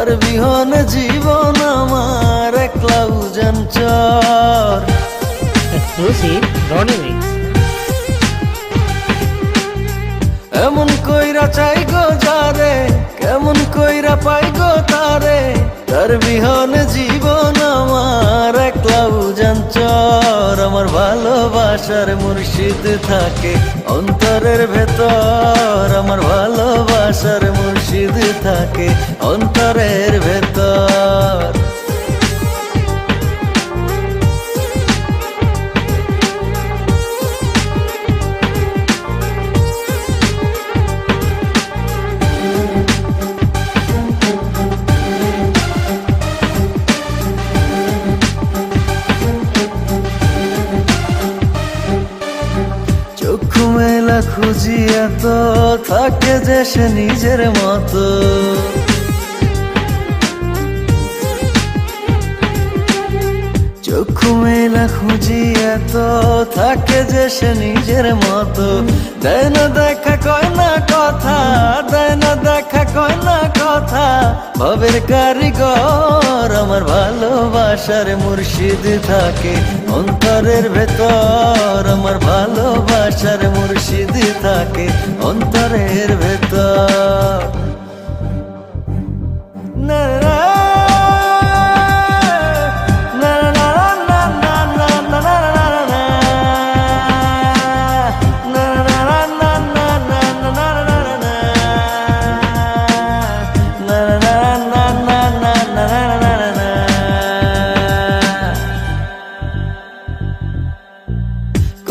তার বিহনে জীবন আমার একলা উজান চর। Exclusive Ronnie Mix. এমন কইরা চাই গো যারে, কেমন কইরা পাই গো তারে, তার বিহনে জীবন আমার একলা উজান চর। আমার ভালোবাসার মুর্শিদ থাকে অন্তরের ভেতর, আমার ভালোবাসার মুর্শিদ থাকে অন্তরের ভেতর। চক্ষু মেলা খুঁজি এত থাকে যে সে নিজের মতো, চক্ষু মেলা খুঁজি এত থাকে যে সে নিজের মতো। দেয় না দেখা কয় না কথা, দেয় না দেখা কয় না কথা, ভবের কারিগর। আমার ভালোবাসার মুর্শিদ থাকে অন্তরের ভেতর, আমার ভালোবাসার মুর্শিদ থাকে অন্তরের ভেতর। না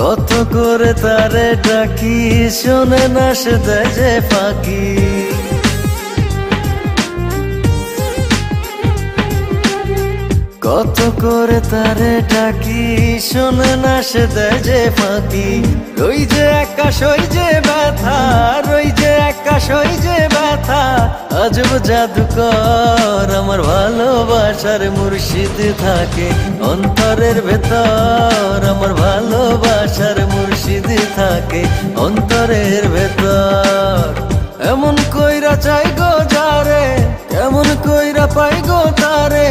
কত করে তারে ডাকি, শোনে না সে দেয় যে ফাঁকি। কত করে তারে ডাকি, শোনে না সে দেয় যে ফাঁকি। রই যে একা সই যে ব্যথা, রই যে একা সই যে ব্যথা, আজব জাদুকর। আমার ভালোবাসার মুর্শিদ থাকে অন্তরের ভেতর, আমার ভালোবাসার মুর্শিদ থাকে অন্তরের ভেতর। এমন কইরা চাই গো যারে, কেমন কইরা পাই গো তারে,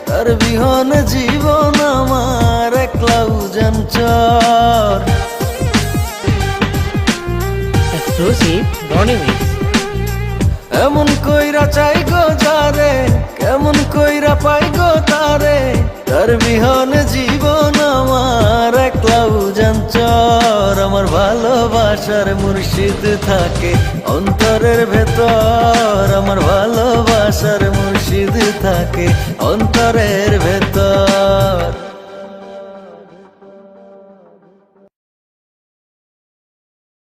তার বিহনে জীবন আমার একলা উজান চর। Exclusive Ronnie Mix. এমন কইরা চাই গো যারে, কেমন কইরা পাই গো তারে, তার বিহনে জীবন আমার একলা উজান চর। আমার ভালোবাসার মুর্শিদ থাকে অন্তরের ভেতর, আমার ভালোবাসার মুর্শিদ থাকে অন্তরের ভেতর।